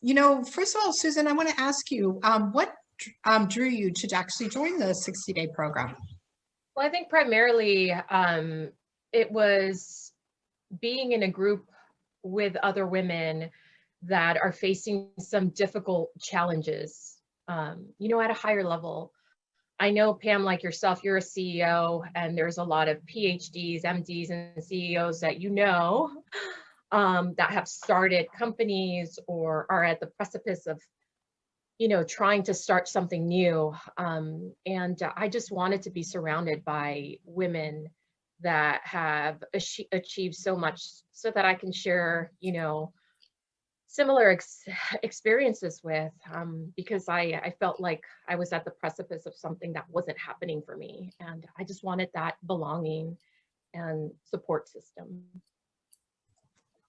You know, first of all, Susan, I want to ask you, what drew you to actually join the 60-day program? Well, I think primarily it was being in a group with other women that are facing some difficult challenges, you know, at a higher level. I know, Pam, like yourself, you're a CEO, and there's a lot of PhDs, MDs, and CEOs that you know that have started companies or are at the precipice of, you know, trying to start something new. And I just wanted to be surrounded by women that have achieved so much so that I can share, you know, similar experiences with, because I felt like I was at the precipice of something that wasn't happening for me. And I just wanted that belonging and support system.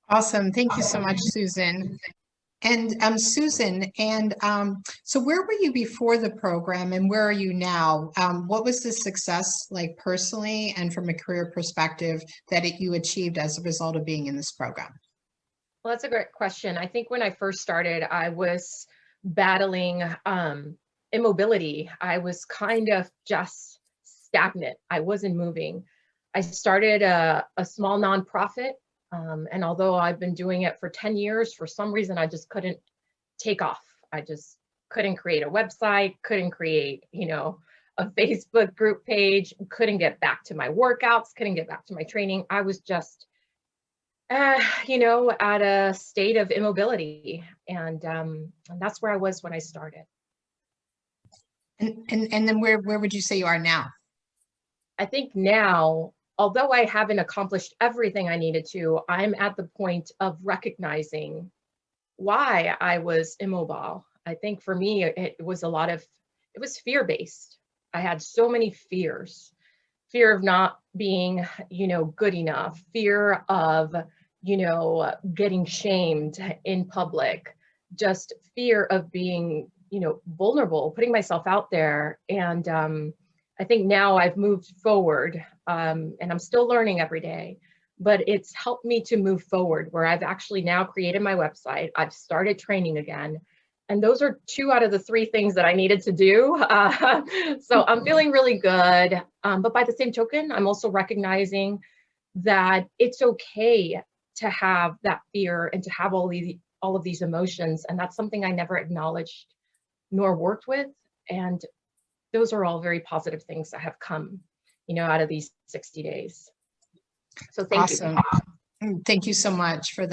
Awesome. Thank you so much, Susan. And Susan, and so where were you before the program and where are you now? What was the success like personally and from a career perspective that you achieved as a result of being in this program? Well, that's a great question. I think when I first started, I was battling immobility. I was kind of just stagnant. I wasn't moving. I started a small nonprofit. And although I've been doing it for 10 years, for some reason, I just couldn't take off. I just couldn't create a website, couldn't create, you know, a Facebook group page, couldn't get back to my workouts, couldn't get back to my training. I was just, you know, at a state of immobility. And that's where I was when I started. And then where would you say you are now? I think now, although I haven't accomplished everything I needed to, I'm at the point of recognizing why I was immobile. I think for me, it was it was fear-based. I had so many fears. Fear of not being, you know, good enough, fear of, you know, getting shamed in public, just fear of being, you know, vulnerable, putting myself out there. And I think now I've moved forward, and I'm still learning every day, but it's helped me to move forward where I've actually now created my website. I've started training again. And those are 2 out of the 3 things that I needed to do. So I'm feeling really good. But by the same token, I'm also recognizing that it's okay to have that fear and to have all of these emotions. And that's something I never acknowledged nor worked with. And those are all very positive things that have come, you know, out of these 60 days. So thank you. Thank you so much for that.